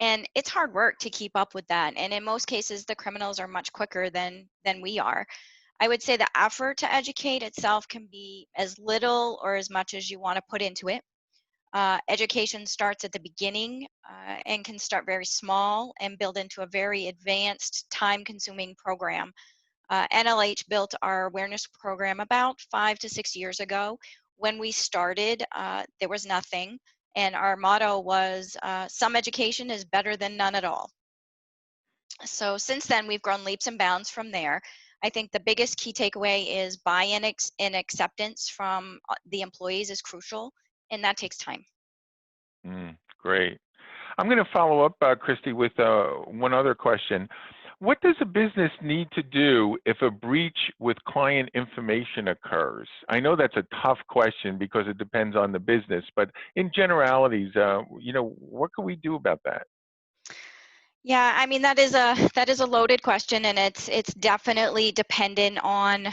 Speaker 2: And it's hard work to keep up with that. And in most cases, the criminals are much quicker than we are. I would say the effort to educate itself can be as little or as much as you want to put into it. Education starts at the beginning and can start very small and build into a very advanced, time-consuming program. NLH built our awareness program about 5 to 6 years ago. When we started, there was nothing, and our motto was, some education is better than none at all. So since then, we've grown leaps and bounds from there. I think the biggest key takeaway is buy-in and acceptance from the employees is crucial, and that takes time.
Speaker 1: Great. I'm going to follow up, Christy, with one other question. What does a business need to do if a breach with client information occurs? I know that's a tough question because it depends on the business, but in generalities, what can we do about that?
Speaker 2: Yeah, I mean that is a loaded question, and it's definitely dependent on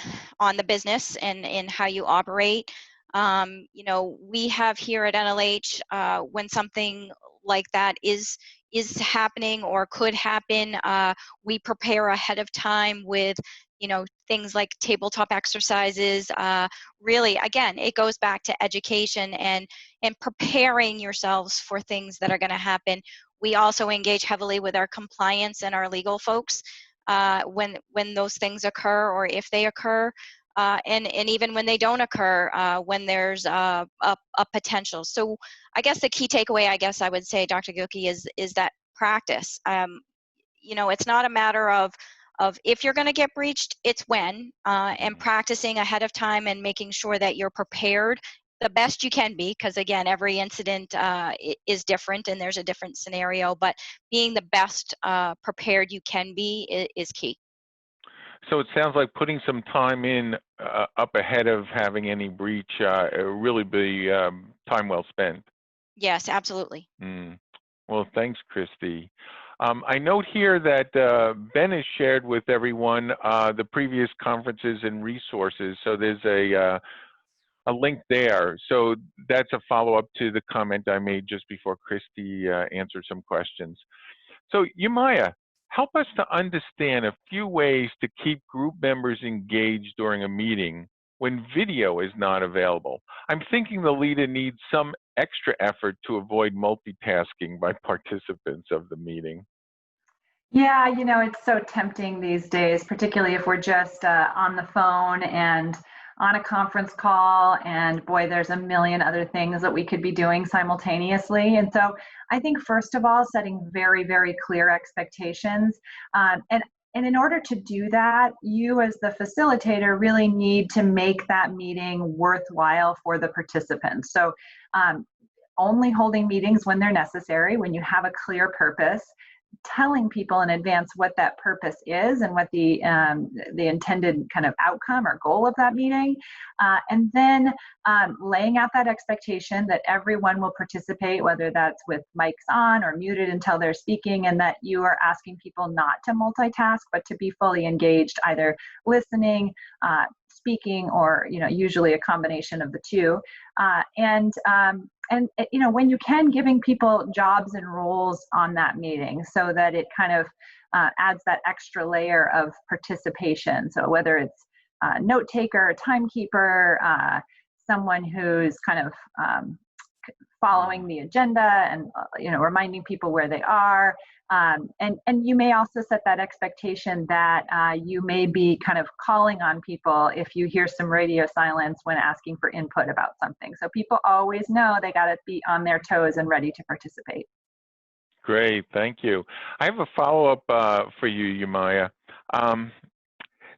Speaker 2: the business and how you operate. We have here at NLH, when something like that is happening or could happen, we prepare ahead of time with things like tabletop exercises. Really, again, it goes back to education and preparing yourselves for things that are going to happen. We also engage heavily with our compliance and our legal folks when those things occur or if they occur, and even when they don't occur, when there's a potential. So I guess the key takeaway, I guess I would say, Dr. Gilkey, is that practice. It's not a matter of if you're going to get breached, it's when, and practicing ahead of time and making sure that you're prepared the best you can be, because again, every incident is different and there's a different scenario, but being the best prepared you can be is key.
Speaker 1: So it sounds like putting some time in up ahead of having any breach really be time well spent.
Speaker 2: Yes, absolutely.
Speaker 1: Well, thanks, Christy. I note here that Ben has shared with everyone the previous conferences and resources. So there's a link there. So that's a follow-up to the comment I made just before Christy answered some questions. So Yamaya, help us to understand a few ways to keep group members engaged during a meeting when video is not available. I'm thinking the leader needs some extra effort to avoid multitasking by participants of the meeting.
Speaker 5: Yeah, it's so tempting these days, particularly if we're just on the phone and on a conference call, and boy, there's a million other things that we could be doing simultaneously. And so I think first of all, setting very, very clear expectations. And in order to do that, you as the facilitator really need to make that meeting worthwhile for the participants. So only holding meetings when they're necessary, when you have a clear purpose, telling people in advance what that purpose is and what the intended kind of outcome or goal of that meeting, and then laying out that expectation that everyone will participate, whether that's with mics on or muted until they're speaking, and that you are asking people not to multitask, but to be fully engaged, either listening, speaking, or usually a combination of the two, and when you can, giving people jobs and roles on that meeting so that it kind of adds that extra layer of participation. So whether it's a note taker, a timekeeper, someone who's kind of following the agenda and reminding people where they are, and you may also set that expectation that you may be kind of calling on people if you hear some radio silence when asking for input about something. So people always know they got to be on their toes and ready to participate.
Speaker 1: Great, thank you. I have a follow-up for you, Yamaya.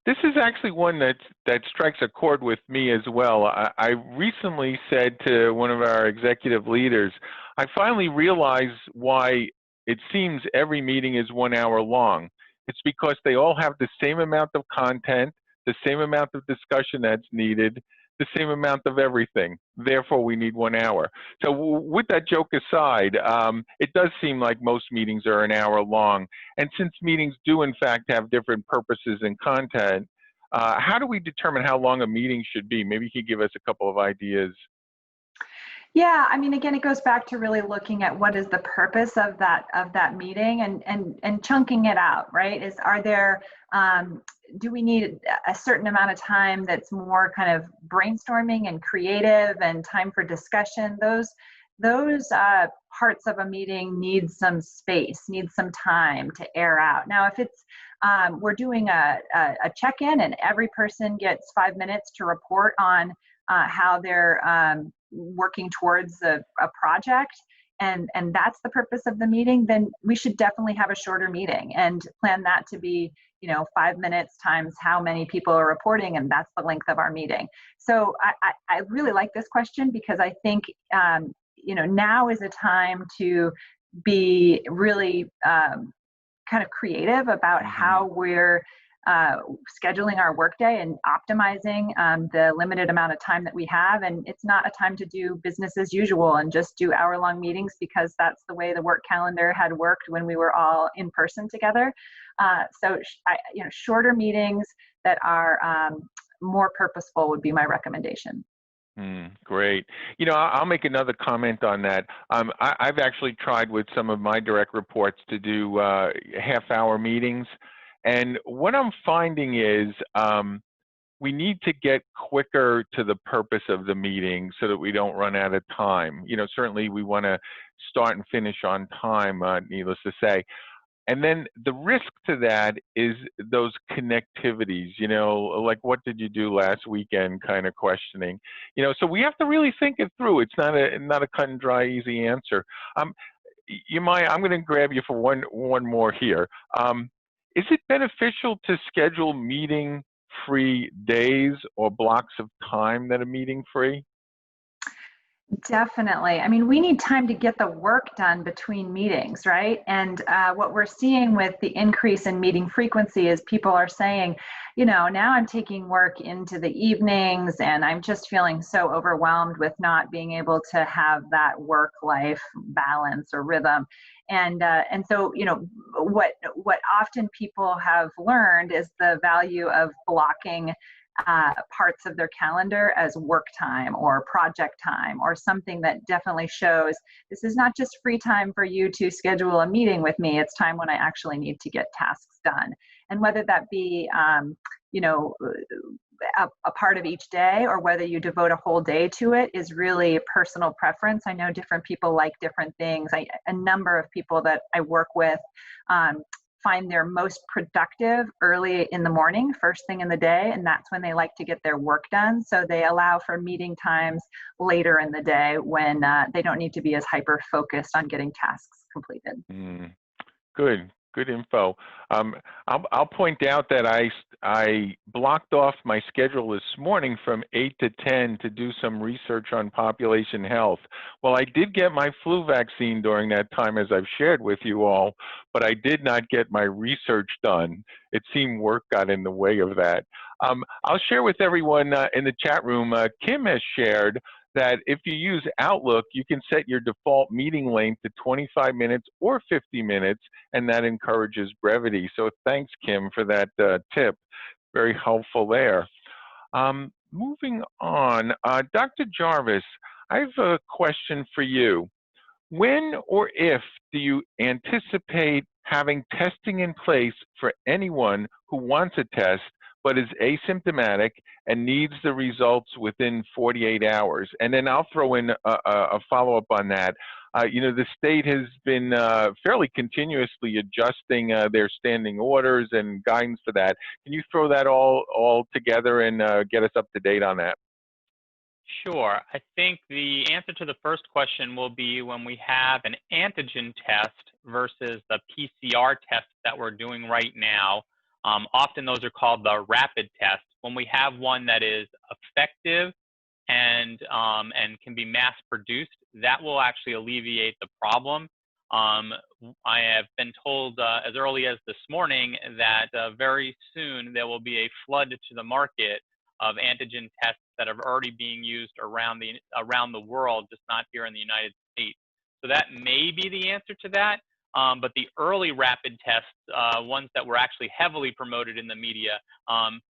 Speaker 1: This is actually one that strikes a chord with me as well. I recently said to one of our executive leaders, I finally realized why it seems every meeting is 1 hour long. It's because they all have the same amount of content, the same amount of discussion that's needed, the same amount of everything. Therefore, we need 1 hour. So with that joke aside, it does seem like most meetings are an hour long. And since meetings do, in fact, have different purposes and content, how do we determine how long a meeting should be? Maybe you could give us a couple of ideas.
Speaker 5: Yeah, I mean, again, it goes back to really looking at what is the purpose of that meeting and chunking it out, right? Do we need a certain amount of time that's more kind of brainstorming and creative and time for discussion? Those parts of a meeting need some space, need some time to air out. Now, if it's We're doing a check-in, and every person gets 5 minutes to report on how they're working towards a project. And that's the purpose of the meeting. Then we should definitely have a shorter meeting and plan that to be, 5 minutes times how many people are reporting, and that's the length of our meeting. So I really like this question, because I think now is a time to be really kind of creative about how we're scheduling our workday and optimizing the limited amount of time that we have. And it's not a time to do business as usual and just do hour-long meetings, because that's the way the work calendar had worked when we were all in person together. Shorter meetings that are more purposeful would be my recommendation.
Speaker 1: Great. I'll make another comment on that. I've actually tried with some of my direct reports to do half-hour meetings. And what I'm finding is we need to get quicker to the purpose of the meeting so that we don't run out of time. Certainly we want to start and finish on time, needless to say. And then the risk to that is those connectivities, like what did you do last weekend kind of questioning. So we have to really think it through. It's not a cut and dry, easy answer. I'm going to grab you for one more here. Is it beneficial to schedule meeting-free days or blocks of time that are meeting-free?
Speaker 5: Definitely. I mean, we need time to get the work done between meetings, right? And what we're seeing with the increase in meeting frequency is people are saying, now I'm taking work into the evenings, and I'm just feeling so overwhelmed with not being able to have that work-life balance or rhythm. And so, what often people have learned is the value of blocking parts of their calendar as work time or project time, or something that definitely shows this is not just free time for you to schedule a meeting with me, it's time when I actually need to get tasks done. And whether that be a part of each day, or whether you devote a whole day to it, is really a personal preference. I know different people like different things. A number of people that I work with find they're most productive early in the morning, first thing in the day, and that's when they like to get their work done. So they allow for meeting times later in the day when they don't need to be as hyper-focused on getting tasks completed.
Speaker 1: Good info. I'll point out that I blocked off my schedule this morning from 8 to 10 to do some research on population health. Well, I did get my flu vaccine during that time, as I've shared with you all, but I did not get my research done. It seemed work got in the way of that. I'll share with everyone in the chat room, Kim has shared that if you use Outlook, you can set your default meeting length to 25 minutes or 50 minutes, and that encourages brevity. So thanks, Kim, for that tip. Very helpful there. Moving on, Dr. Jarvis, I have a question for you. When or if do you anticipate having testing in place for anyone who wants a test but is asymptomatic and needs the results within 48 hours? And then I'll throw in a follow-up on that. The state has been fairly continuously adjusting their standing orders and guidance for that. Can you throw that all together and get us up to date on that?
Speaker 3: Sure. I think the answer to the first question will be when we have an antigen test versus the PCR test that we're doing right now. Often those are called the rapid tests. When we have one that is effective and can be mass produced, that will actually alleviate the problem. I have been told as early as this morning that very soon there will be a flood to the market of antigen tests that are already being used around the world, just not here in the United States. So that may be the answer to that. But the early rapid tests, ones that were actually heavily promoted in the media,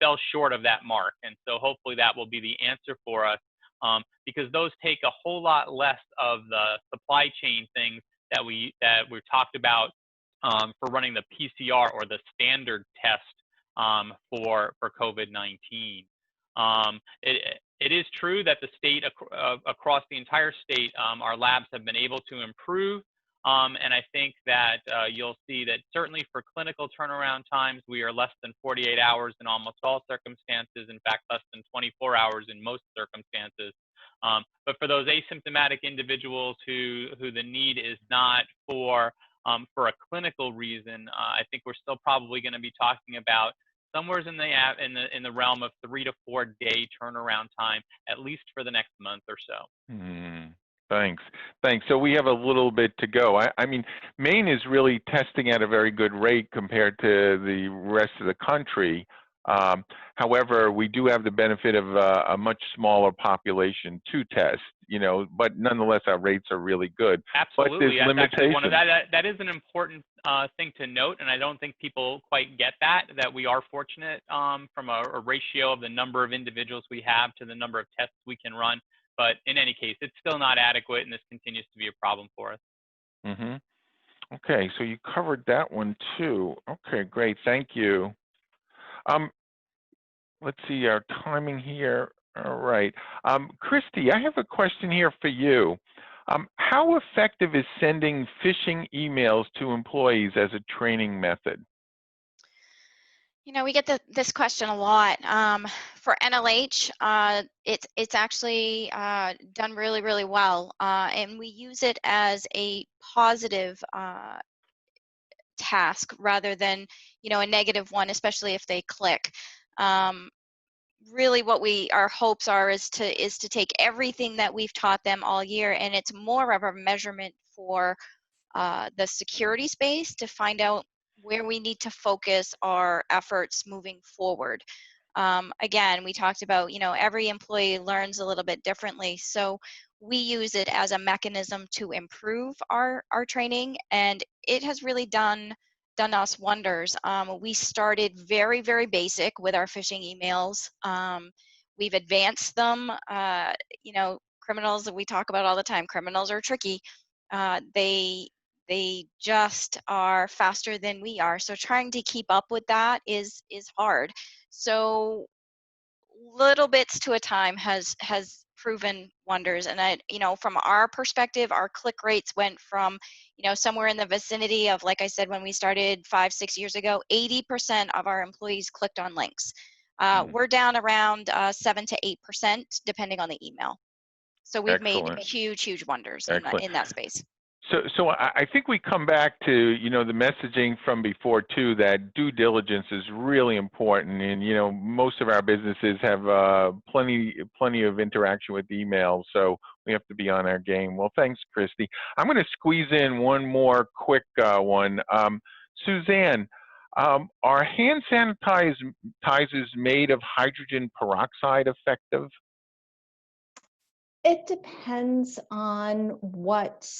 Speaker 3: fell short of that mark. And so hopefully that will be the answer for us, because those take a whole lot less of the supply chain things that we talked about for running the PCR or the standard test for COVID-19. It is true that the state, across the entire state, our labs have been able to improve And I think that you'll see that certainly for clinical turnaround times, we are less than 48 hours in almost all circumstances. In fact, less than 24 hours in most circumstances. But for those asymptomatic individuals who the need is not for a clinical reason, I think we're still probably going to be talking about somewhere in the realm of 3 to 4 day turnaround time, at least for the next month or so.
Speaker 1: Thanks. So we have a little bit to go. I mean, Maine is really testing at a very good rate compared to the rest of the country. However, we do have the benefit of a much smaller population to test, but nonetheless, our rates are really good.
Speaker 3: Absolutely.
Speaker 1: But there's limitations.
Speaker 3: That is an important thing to note, and I don't think people quite get that we are fortunate from a ratio of the number of individuals we have to the number of tests we can run. But in any case, it's still not adequate, and this continues to be a problem for us.
Speaker 1: Okay, so you covered that one too. Okay, great. Thank you. Let's see our timing here. All right. Christy, I have a question here for you. How effective is sending phishing emails to employees as a training method?
Speaker 2: We get this question a lot. For NLH, it's actually done really, really well, and we use it as a positive task rather than, a negative one, especially if they click. Really, what our hopes are is to take everything that we've taught them all year, and it's more of a measurement for the security space to find out where we need to focus our efforts moving forward. Again, we talked about, every employee learns a little bit differently, so we use it as a mechanism to improve our training, and it has really done us wonders. We started very, very basic with our phishing emails. We've advanced them. Criminals, we talk about all the time, criminals are tricky. They just are faster than we are. So trying to keep up with that is hard. So little bits to a time has proven wonders. And from our perspective, our click rates went from, somewhere in the vicinity of, like I said, when we started 5-6 years ago, 80% of our employees clicked on links. We're down around 7 to 8%, depending on the email. So we've made huge wonders in that space.
Speaker 1: So I think we come back to, the messaging from before too, that due diligence is really important. And, most of our businesses have plenty of interaction with email, so we have to be on our game. Well, thanks, Christy. I'm going to squeeze in one more quick one. Suzanne, are hand sanitizers made of hydrogen peroxide effective?
Speaker 4: It depends on what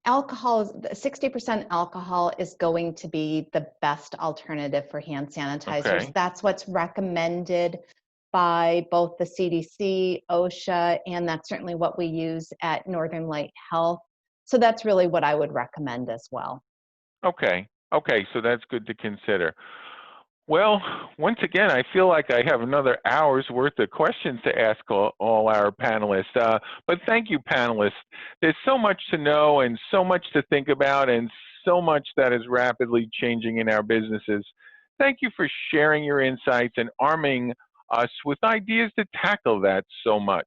Speaker 4: alcohol is. 60% alcohol is going to be the best alternative for hand sanitizers.
Speaker 1: Okay.
Speaker 4: That's what's recommended by both the CDC, OSHA, and that's certainly what we use at Northern Light Health. So that's really what I would recommend as well.
Speaker 1: Okay, so that's good to consider. Well, once again, I feel like I have another hour's worth of questions to ask all our panelists. But thank you, panelists. There's so much to know and so much to think about and so much that is rapidly changing in our businesses. Thank you for sharing your insights and arming us with ideas to tackle that so much.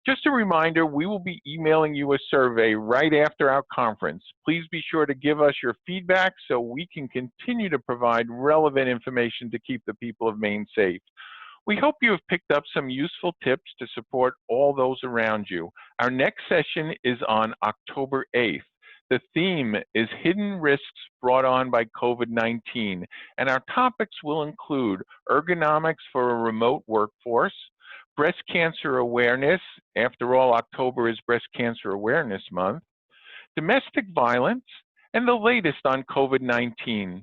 Speaker 1: Just a reminder, we will be emailing you a survey right after our conference. Please be sure to give us your feedback so we can continue to provide relevant information to keep the people of Maine safe. We hope you have picked up some useful tips to support all those around you. Our next session is on October 8th. The theme is Hidden Risks Brought On by COVID-19, and our topics will include ergonomics for a remote workforce, breast cancer awareness, after all, October is Breast Cancer Awareness Month, domestic violence, and the latest on COVID-19.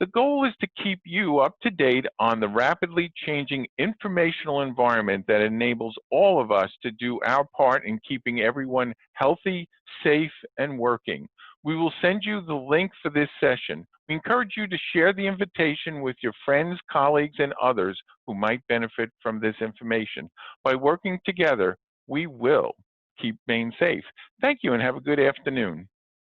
Speaker 1: The goal is to keep you up to date on the rapidly changing informational environment that enables all of us to do our part in keeping everyone healthy, safe, and working. We will send you the link for this session. We encourage you to share the invitation with your friends, colleagues, and others who might benefit from this information. By working together, we will keep Maine safe. Thank you and have a good afternoon.